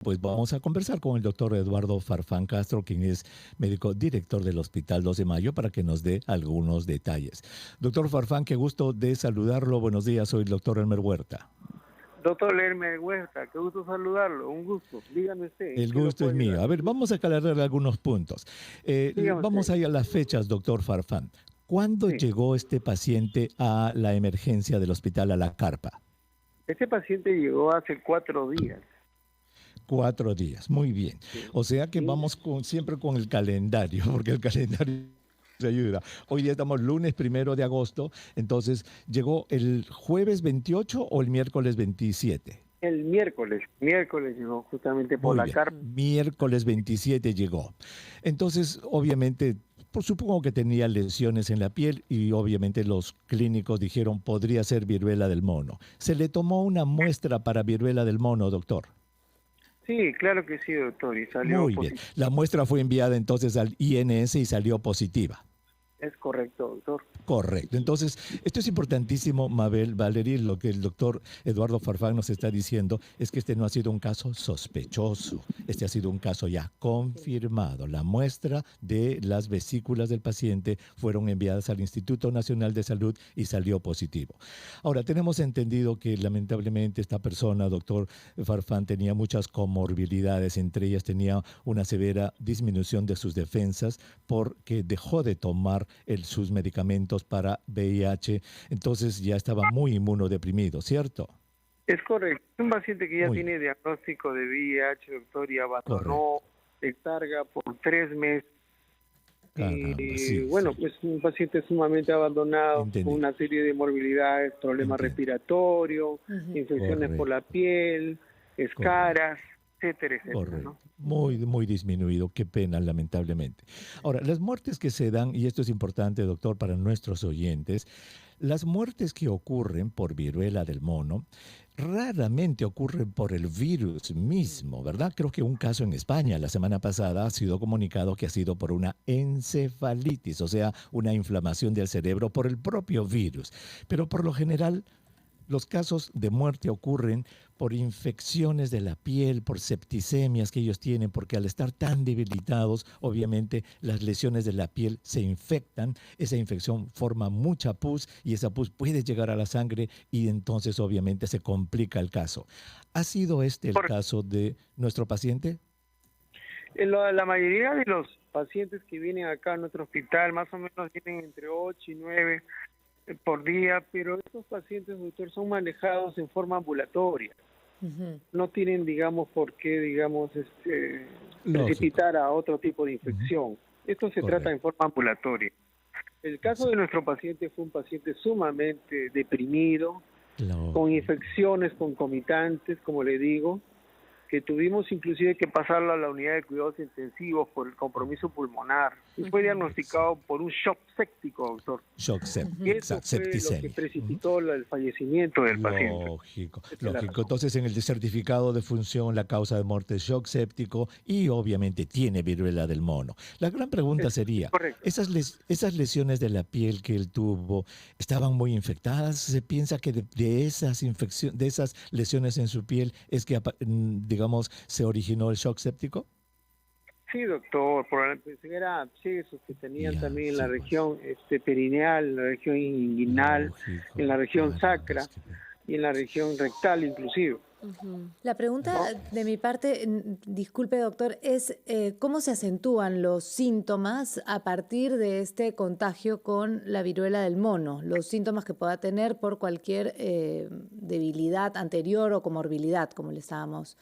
Pues vamos a conversar con el doctor Eduardo Farfán Castro, quien es médico director del Hospital 2 de Mayo, para que nos dé algunos detalles. Doctor Farfán, qué gusto de saludarlo. Buenos días, soy el doctor Elmer Huerta. Doctor Lerme Huerta, qué gusto saludarlo, un gusto. Dígame usted, ¿en El qué lo gusto es puedo mío. ayudar? A ver, vamos a aclarar algunos puntos. Dígame Vamos usted. a ir a las fechas, doctor Farfán. ¿Cuándo Sí, llegó este paciente a la emergencia del hospital, a la carpa? este paciente llegó hace 4 días. 4 días, muy bien. Sí, O sea que sí, vamos siempre con el calendario, porque el calendario nos ayuda. Hoy día estamos lunes 1 de agosto, entonces llegó el jueves 28 o el miércoles 27. el miércoles llegó justamente por Muy la bien, carta. miércoles 27 llegó. Entonces, obviamente, pues, supongo que tenía lesiones en la piel y obviamente los clínicos dijeron podría ser viruela del mono. ¿Se le tomó una muestra para viruela del mono, doctor? Sí, claro que sí, doctor, y salió Muy bien. positivo. La muestra fue enviada entonces al INS y salió positiva. Es correcto, doctor. Correcto. Entonces, esto es importantísimo, Mabel, Valerie, lo que el doctor Eduardo Farfán nos está diciendo es que este no ha sido un caso sospechoso, este ha sido un caso ya confirmado. La muestra de las vesículas del paciente fueron enviadas al Instituto Nacional de Salud y salió positivo. Ahora, tenemos entendido que lamentablemente esta persona, doctor Farfán, tenía muchas comorbilidades, entre ellas tenía una severa disminución de sus defensas porque dejó de tomar sus medicamentos para VIH, entonces ya estaba muy inmunodeprimido, ¿cierto? Es correcto. Es un paciente que ya Muy tiene diagnóstico de VIH, doctor, y correcto. abandonó el Targa por 3 meses. Caramba, Y sí, bueno, sí, pues un paciente sumamente abandonado, con entendido, una serie de morbilidades, problemas entiendo. respiratorios, infecciones por la Correcto, piel, correcto. escaras, etcétera, etcétera, ¿no? Correcto. Muy, muy disminuido. Qué pena, lamentablemente. Ahora, las muertes que se dan, y esto es importante, doctor, para nuestros oyentes, las muertes que ocurren por viruela del mono raramente ocurren por el virus mismo, ¿verdad? Creo que un caso en España la semana pasada ha sido comunicado que ha sido por una encefalitis, o sea, una inflamación del cerebro por el propio virus. Pero por lo general los casos de muerte ocurren por infecciones de la piel, por septicemias que ellos tienen, porque al estar tan debilitados, obviamente las lesiones de la piel se infectan, esa infección forma mucha pus y esa pus puede llegar a la sangre y entonces obviamente se complica el caso. ¿Ha sido este el Por- caso de nuestro paciente? la mayoría de los pacientes que vienen acá a nuestro hospital, más o menos vienen entre 8 y 9 por día, pero estos pacientes, doctor, son manejados en forma ambulatoria. No tienen, digamos, por qué, digamos, Lógico. precipitar a otro tipo de Ujú. infección. Esto se trata en Correcto. forma ambulatoria. El caso de Exacto. nuestro paciente fue un paciente sumamente deprimido, con Lógico. infecciones concomitantes, como le digo, que tuvimos inclusive que pasarlo a la unidad de cuidados intensivos por el compromiso pulmonar. Y fue diagnosticado Exacto. por un shock séptico, doctor. Shock Y eso exacto, fue lo que septicemia. Ujú. precipitó el fallecimiento del paciente. Lógico, Esa es la lógico. razón. Entonces, en el certificado de función, la causa de muerte es shock séptico y obviamente tiene viruela del mono. La gran pregunta Es sería, correcto. esas lesiones de la piel que él tuvo, ¿estaban muy infectadas? ¿Se piensa que de esas de esas lesiones en su piel es que, digamos, se originó el shock séptico? Sí, doctor, probablemente eran abscesos que tenían Ya, también en la sí, pues. región perineal, en la región inguinal, en Lógico, la región caramba, sacra es que... y en la región rectal inclusive, La pregunta ¿no? de mi parte, disculpe doctor, es ¿cómo se acentúan los síntomas a partir de este contagio con la viruela del mono? Los síntomas que pueda tener por cualquier debilidad anterior o comorbilidad, como estábamos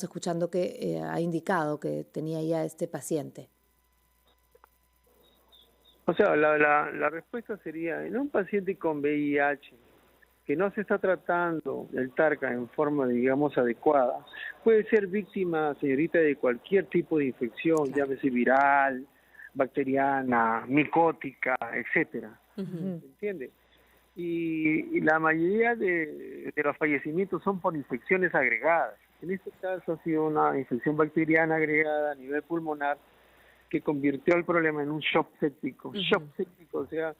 escuchando que ha indicado que tenía ya este paciente. O sea, la respuesta sería, en un paciente con VIH que no se está tratando el TARCA en forma, digamos, adecuada, puede ser víctima, señorita, de cualquier tipo de infección, Claro. llámese viral, bacteriana, micótica, etcétera. ¿Entiende? Y la mayoría de los fallecimientos son por infecciones agregadas. En este caso ha sido una infección bacteriana agregada a nivel pulmonar que convirtió el problema en un shock séptico. Shock séptico, o sea,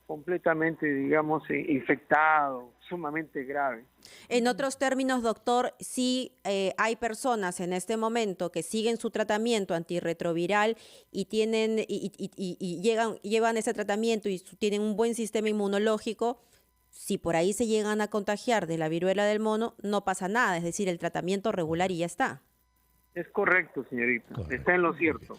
completamente, digamos, infectado, sumamente grave. En otros términos, doctor, si hay personas en este momento que siguen su tratamiento antirretroviral y tienen y llevan ese tratamiento y tienen un buen sistema inmunológico, si por ahí se llegan a contagiar de la viruela del mono, no pasa nada, es decir, el tratamiento regular y ya está. Es correcto, señorita, Correcto. está en lo cierto.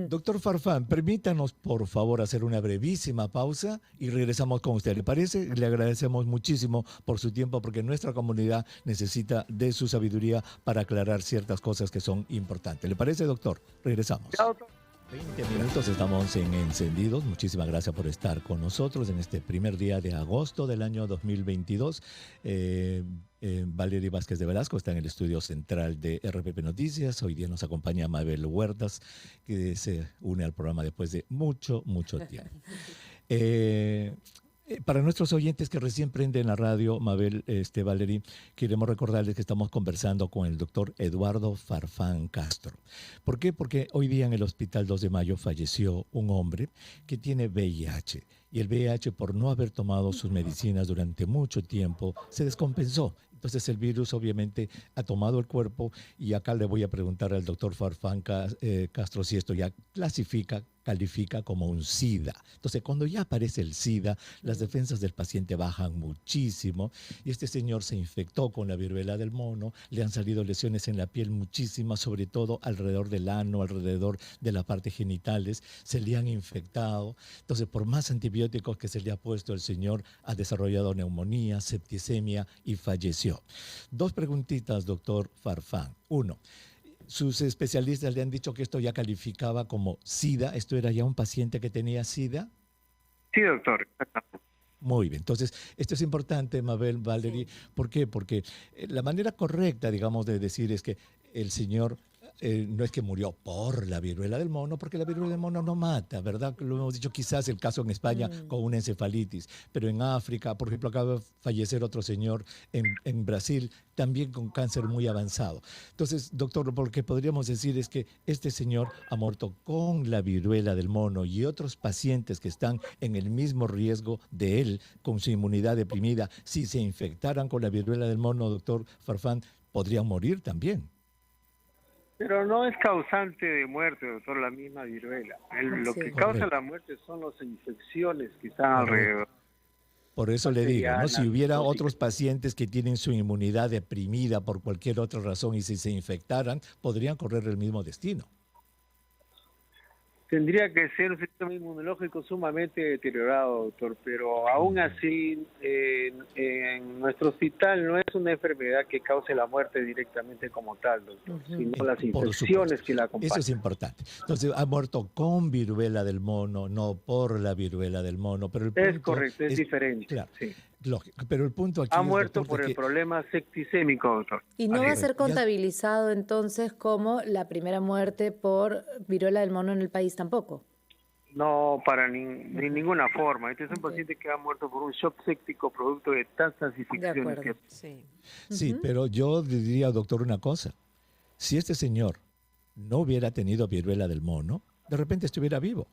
Doctor Farfán, permítanos por favor hacer una brevísima pausa y regresamos con usted. ¿Le parece? Le agradecemos muchísimo por su tiempo porque nuestra comunidad necesita de su sabiduría para aclarar ciertas cosas que son importantes. ¿Le parece, doctor? Regresamos. Ya, doctor. 20 minutos, estamos en Encendidos. Muchísimas gracias por estar con nosotros en este primer día de agosto del año 2022. Valery Vázquez de Velasco está en el estudio central de RPP Noticias. Hoy día nos acompaña Mabel Huertas, que se une al programa después de mucho tiempo. Para nuestros oyentes que recién prenden la radio, Mabel, Valery, queremos recordarles que estamos conversando con el doctor Eduardo Farfán Castro. ¿Por qué? Porque hoy día en el Hospital 2 de Mayo falleció un hombre que tiene VIH. Y el VIH, por no haber tomado sus medicinas durante mucho tiempo, se descompensó. Entonces el virus obviamente ha tomado el cuerpo y acá le voy a preguntar al doctor Farfán Castro si esto ya califica como un SIDA. Entonces cuando ya aparece el SIDA, las defensas del paciente bajan muchísimo y este señor se infectó con la viruela del mono, le han salido lesiones en la piel muchísimas, sobre todo alrededor del ano, alrededor de la parte genitales, se le han infectado. Entonces por más antibióticos que se le ha puesto, el señor ha desarrollado neumonía, septicemia y falleció. Dos preguntitas, doctor Farfán. Uno, sus especialistas le han dicho que esto ya calificaba como SIDA. ¿Esto era ya un paciente que tenía SIDA? Sí, doctor. Muy bien. Entonces, esto es importante, Mabel, Valery. Sí. ¿Por qué? Porque la manera correcta, digamos, de decir es que el señor no es que murió por la viruela del mono, porque la viruela del mono no mata, ¿verdad? Lo hemos dicho, quizás el caso en España con una encefalitis, pero en África, por ejemplo, acaba de fallecer otro señor en Brasil, también con cáncer muy avanzado. Entonces, doctor, lo que podríamos decir es que este señor ha muerto con la viruela del mono y otros pacientes que están en el mismo riesgo de él, con su inmunidad deprimida, si se infectaran con la viruela del mono, doctor Farfán, podrían morir también. Pero no es causante de muerte, doctor, la misma viruela. Lo que causa la muerte son las infecciones que están alrededor. Por eso le digo, ¿no? Si hubiera otros pacientes que tienen su inmunidad deprimida por cualquier otra razón y si se infectaran, podrían correr el mismo destino. Tendría que ser un sistema inmunológico sumamente deteriorado, doctor, pero aún así en nuestro hospital no es una enfermedad que cause la muerte directamente como tal, doctor, sino las infecciones que la acompañan. Eso es importante. Entonces, ha muerto con viruela del mono, no por la viruela del mono. Pero el punto es correcto, es diferente. Claro, sí. Lógico, pero el punto aquí ha es, muerto doctor, por el problema septicémico, doctor. Y no va a ser Ya- contabilizado entonces como la primera muerte por viruela del mono en el país tampoco. No, de ninguna forma. Este es un paciente que ha muerto por un shock séptico producto de tantas infecciones. acuerdo. Sí. Sí, pero yo le diría, doctor, una cosa. Si este señor no hubiera tenido viruela del mono, de repente estuviera vivo.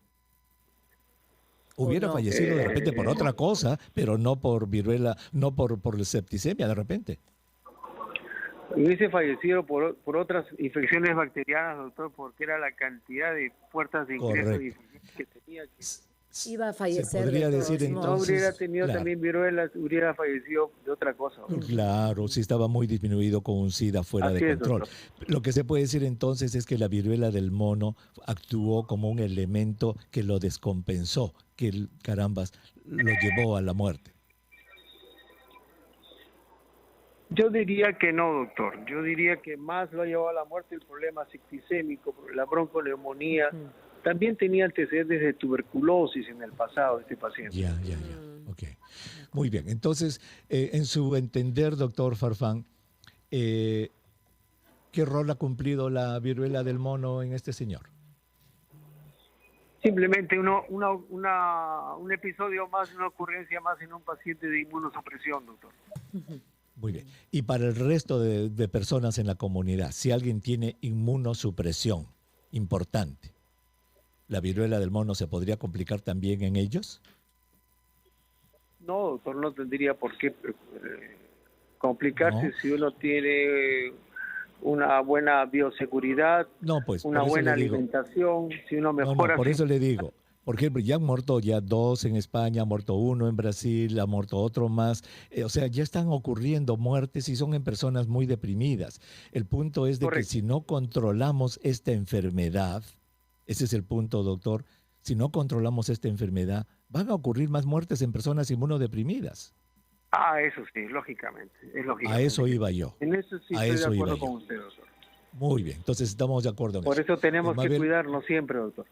Hubiera no. fallecido de repente por otra cosa, pero no por viruela, no por septicemia de repente. Hubiese fallecido por otras infecciones bacterianas, doctor, porque era la cantidad de puertas de ingreso Correcto. de infecciones que tenía. Iba a fallecer. Se podría de todos decir modos. No entonces, hubiera tenido claro. también viruela, hubiera fallecido de otra cosa. doctor. Claro, sí estaba muy disminuido con un SIDA fuera Así de es, control. doctor. Lo que se puede decir entonces es que la viruela del mono actuó como un elemento que lo descompensó, que carambas lo llevó a la muerte. Yo diría que no, doctor. Yo diría que más lo ha llevado a la muerte el problema septicémico, la bronconeumonía. También tenía antecedentes de tuberculosis en el pasado este paciente. Ya. Ok. Muy bien. Entonces, en su entender, doctor Farfán, ¿qué rol ha cumplido la viruela del mono en este señor? Simplemente un episodio más, una ocurrencia más en un paciente de inmunosupresión, doctor. Muy bien. Y para el resto de personas en la comunidad, si alguien tiene inmunosupresión importante, ¿la viruela del mono se podría complicar también en ellos? No, doctor, no tendría por qué complicarse No, si uno tiene una buena bioseguridad, no, pues una por eso buena le digo. alimentación, si uno No, mejora por su... eso le digo. Por ejemplo, ya han muerto ya 2 en España, ha muerto uno en Brasil, ha muerto otro más. O sea, ya están ocurriendo muertes y son en personas muy deprimidas. El punto es de que Correcto. si no controlamos esta enfermedad, ese es el punto, doctor, si no controlamos esta enfermedad, van a ocurrir más muertes en personas inmunodeprimidas. Ah, eso sí, es A lógicamente eso que iba sí. yo, En eso sí a estoy de eso iba acuerdo yo. con usted, doctor. Muy bien, entonces estamos de acuerdo en Por eso. eso tenemos que Mabel, cuidarnos siempre, doctor.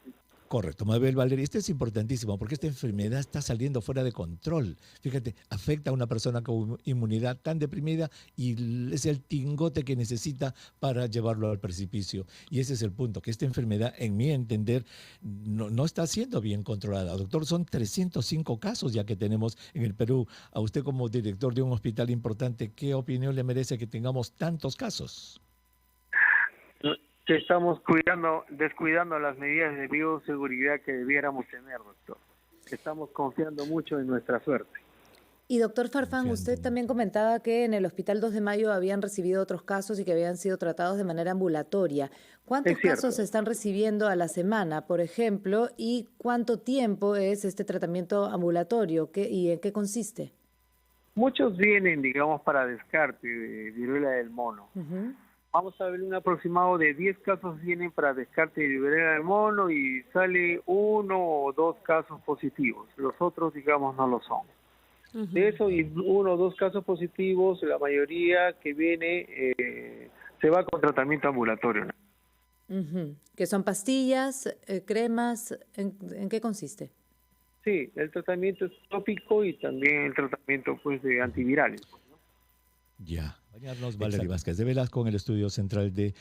correcto, Mabel Valeria, esto es importantísimo porque esta enfermedad está saliendo fuera de control. Fíjate, afecta a una persona con inmunidad tan deprimida y es el tingote que necesita para llevarlo al precipicio. Y ese es el punto, que esta enfermedad, en mi entender, no está siendo bien controlada. Doctor, son 305 casos ya que tenemos en el Perú. A usted como director de un hospital importante, ¿qué opinión le merece que tengamos tantos casos? Que estamos descuidando las medidas de bioseguridad que debiéramos tener, doctor. Que estamos confiando mucho en nuestra suerte. Y doctor Farfán, Confiando usted también mucho. comentaba que en el Hospital 2 de Mayo habían recibido otros casos y que habían sido tratados de manera ambulatoria. ¿Cuántos Es casos cierto. se están recibiendo a la semana, por ejemplo, y cuánto tiempo es este tratamiento ambulatorio? ¿Y en qué consiste? Muchos vienen, digamos, para descarte de viruela del mono. Ujú. Vamos a ver un aproximado de 10 casos vienen para descarte de viruela del mono y sale 1 o 2 casos positivos. Los otros, digamos, no lo son. De Ujú. eso, y 1 o 2 casos positivos, la mayoría que viene se va con tratamiento ambulatorio, ¿no? Ujú. ¿Que son pastillas, cremas? ¿En qué consiste? Sí, el tratamiento es tópico y también el tratamiento pues de antivirales. Ya. Acompañarnos Valery Exacto. Vázquez de Velasco en el estudio central de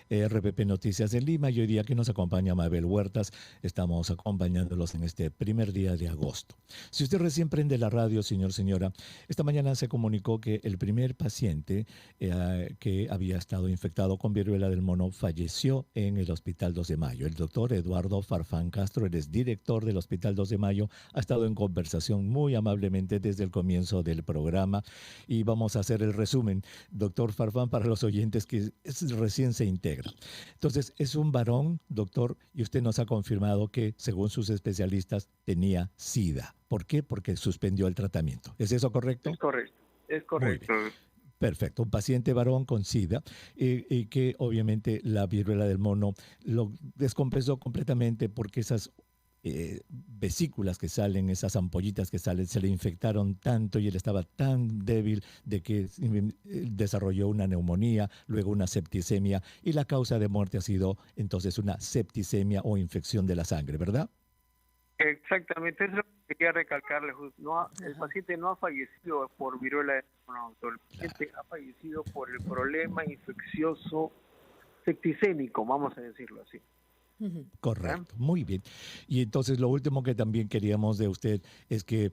RPP Noticias en Lima y hoy día que nos acompaña Mabel Huertas, estamos acompañándolos en este primer día de agosto. Si usted recién prende la radio, señor, señora, esta mañana se comunicó que el primer paciente que había estado infectado con viruela del mono falleció en el Hospital 2 de Mayo. El doctor Eduardo Farfán Castro, él es director del Hospital 2 de Mayo, ha estado en conversación muy amablemente desde el comienzo del programa y vamos a hacer el resumen, doctor Farfán, para los oyentes que recién se integra. Entonces, es un varón, doctor, y usted nos ha confirmado que, según sus especialistas, tenía SIDA. ¿Por qué? Porque suspendió el tratamiento. ¿Es eso correcto? Es correcto, es Muy bien. correcto. Perfecto, un paciente varón con SIDA y que obviamente la viruela del mono lo descompensó completamente porque esas vesículas que salen, esas ampollitas que salen, se le infectaron tanto y él estaba tan débil de que desarrolló una neumonía, luego una septicemia y la causa de muerte ha sido entonces una septicemia o infección de la sangre, ¿verdad? Exactamente, eso es lo que quería recalcarle. El Ajá. paciente no ha fallecido por viruela del mono, doctor. El Claro. paciente ha fallecido por el problema infeccioso septicémico, vamos a decirlo así. Ujú. ¿Ya? Correcto, muy bien. Y entonces lo último que también queríamos de usted es que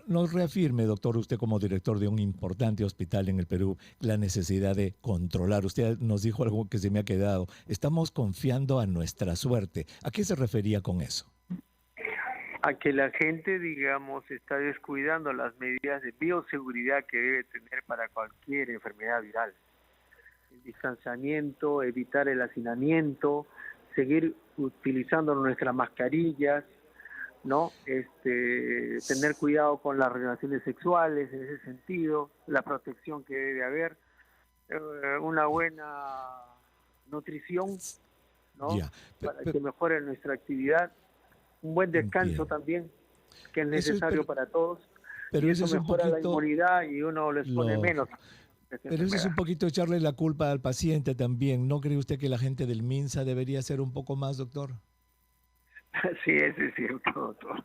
nos reafirme, doctor, usted como director de un importante hospital en el Perú, la necesidad de controlar. Usted nos dijo algo que se me ha quedado. Estamos confiando a nuestra suerte. ¿A qué se refería con eso? A que la gente, digamos, está descuidando las medidas de bioseguridad que debe tener para cualquier enfermedad viral. El distanciamiento, evitar el hacinamiento, seguir utilizando nuestras mascarillas, ¿no? Tener cuidado con las relaciones sexuales en ese sentido, la protección que debe haber, una buena nutrición, ¿no? Ya, Para que mejore nuestra actividad, un buen descanso entiendo. también, que es Eso es, necesario para todos, pero y eso eso es un mejora la poquito, inmunidad y uno les pone menos lógico. a esta Pero eso es enfermedad. un poquito echarle la culpa al paciente también. ¿No cree usted que la gente del MINSA debería hacer un poco más, doctor? Sí, eso es cierto, doctor.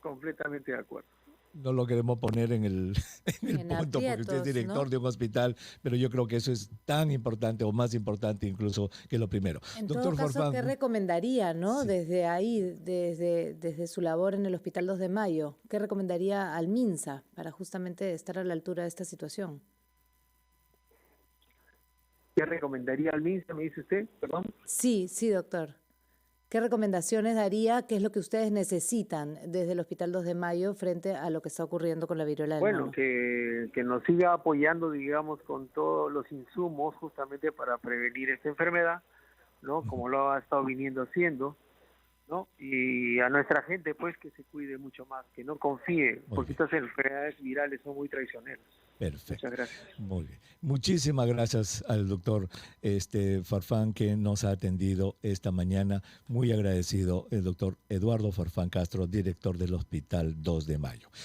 Completamente de acuerdo. No lo queremos poner en en el En punto porque usted es aprietos, director ¿no? de un hospital, pero yo creo que eso es tan importante o más importante incluso que lo primero. En todo Doctor caso, ¿qué Farfán, recomendaría, no? sí, Desde ahí, desde su labor en el Hospital 2 de Mayo, ¿qué recomendaría al MINSA para justamente estar a la altura de esta situación? ¿Qué recomendaría al MINSA, me dice usted? Perdón. Sí, sí, doctor. ¿Qué recomendaciones daría? ¿Qué es lo que ustedes necesitan desde el Hospital 2 de Mayo frente a lo que está ocurriendo con la viruela del Bueno, mono? que nos siga apoyando, digamos, con todos los insumos justamente para prevenir esta enfermedad, ¿no? Como lo ha estado viniendo haciendo, ¿no? Y a nuestra gente, pues, que se cuide mucho más, que no confíe, Muy porque bien. estas enfermedades virales son muy traicioneras. Perfecto. Muchas gracias. Muy bien. Muchísimas gracias al doctor Farfán que nos ha atendido esta mañana. Muy agradecido el doctor Eduardo Farfán Castro, director del Hospital 2 de Mayo.